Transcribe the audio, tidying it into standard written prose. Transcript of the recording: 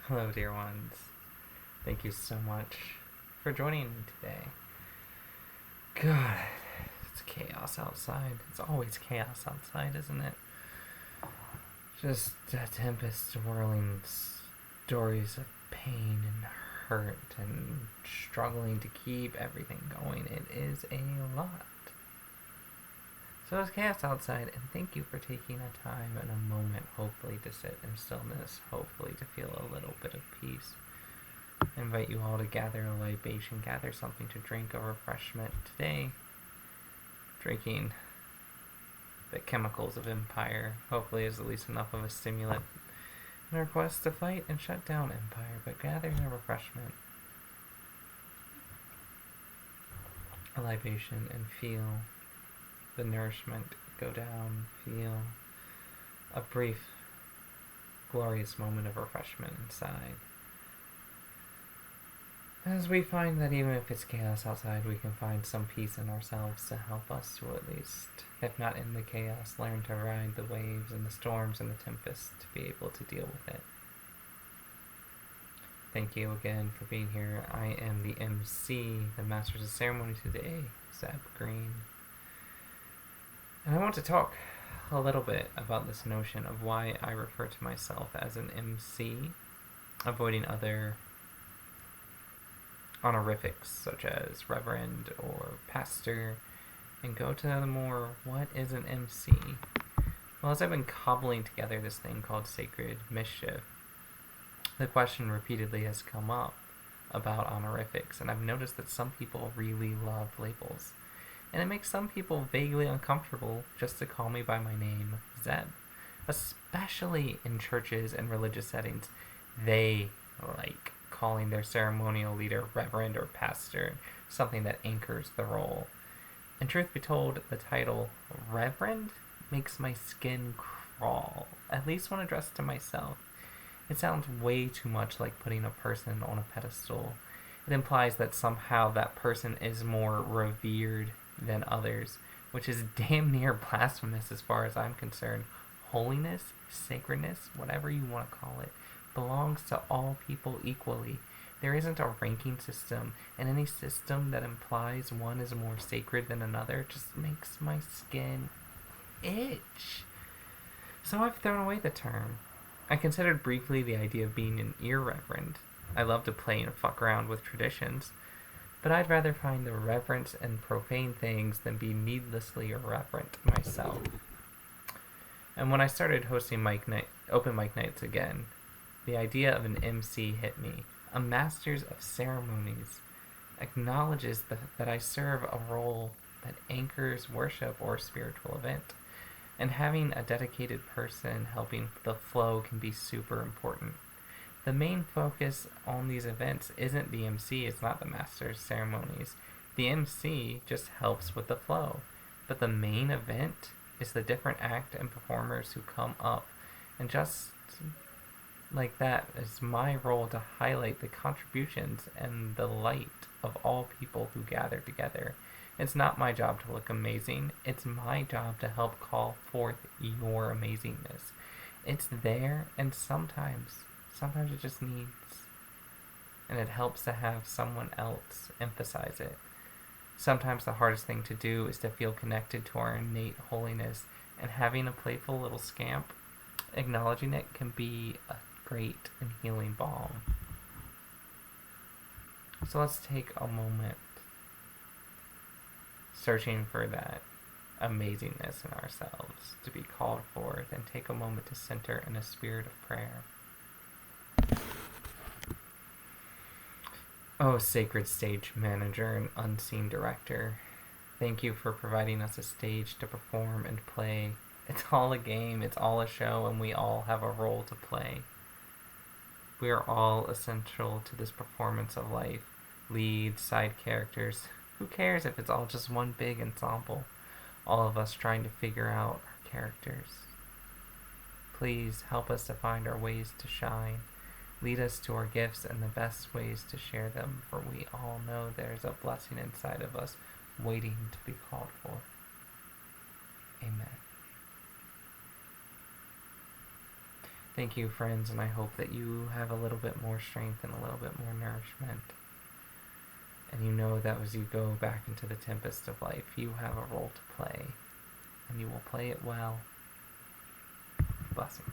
Hello, dear ones. Thank you so much for joining me today. God, it's chaos outside. It's always chaos outside, isn't it? Just a tempest swirling stories of pain and hurt and struggling to keep everything going. It is a lot. So it's chaos outside, and thank you for taking a time and a moment, hopefully, to sit in stillness, hopefully, to feel a little bit of peace. I invite you all to gather a libation, gather something to drink, a refreshment. Today, drinking the chemicals of Empire, hopefully is at least enough of a stimulant in our quest to fight and shut down Empire, but gathering a refreshment, a libation, and feel the nourishment go down, feel a brief, glorious moment of refreshment inside. As we find that even if it's chaos outside, we can find some peace in ourselves to help us to at least, if not in the chaos, learn to ride the waves and the storms and the tempests to be able to deal with it. Thank you again for being here. I am the MC, the Masters of Ceremony today, Zeb Green. And I want to talk a little bit about this notion of why I refer to myself as an MC, avoiding other honorifics such as reverend or pastor, and go to the more, what is an MC? Well, as I've been cobbling together this thing called sacred mischief, the question repeatedly has come up about honorifics, and I've noticed that some people really love labels, and it makes some people vaguely uncomfortable just to call me by my name, Zeb. Especially in churches and religious settings, they like calling their ceremonial leader reverend or pastor, something that anchors the role. And truth be told, the title reverend makes my skin crawl, at least when addressed to myself. It sounds way too much like putting a person on a pedestal. It implies that somehow that person is more revered than others, which is damn near blasphemous as far as I'm concerned. Holiness, sacredness, whatever you want to call it, belongs to all people equally. There isn't a ranking system, and any system that implies one is more sacred than another just makes my skin itch. So I've thrown away the term. I considered briefly the idea of being an irreverent. I love to play and fuck around with traditions, but I'd rather find the reverence in profane things than be needlessly irreverent myself. And when I started hosting open mic nights again, the idea of an MC hit me. A Masters of Ceremonies acknowledges that I serve a role that anchors worship or spiritual event. And having a dedicated person helping the flow can be super important. The main focus on these events isn't the MC, it's not the Master's Ceremonies. The MC just helps with the flow. But the main event is the different act and performers who come up. And just like that, it's my role to highlight the contributions and the light of all people who gather together. It's not my job to look amazing. It's my job to help call forth your amazingness. It's there, and sometimes it just needs, and it helps to have someone else emphasize it. Sometimes the hardest thing to do is to feel connected to our innate holiness, and having a playful little scamp, acknowledging it can be a great and healing balm. So let's take a moment searching for that amazingness in ourselves to be called forth, and take a moment to center in a spirit of prayer. Oh, sacred stage manager and unseen director, thank you for providing us a stage to perform and play. It's all a game, it's all a show, and we all have a role to play. We are all essential to this performance of life. Lead, side characters. Who cares if it's all just one big ensemble? All of us trying to figure out our characters. Please help us to find our ways to shine. Lead us to our gifts and the best ways to share them, for we all know there's a blessing inside of us waiting to be called for. Amen. Thank you, friends, and I hope that you have a little bit more strength and a little bit more nourishment. And you know that as you go back into the tempest of life, you have a role to play, and you will play it well. Blessings.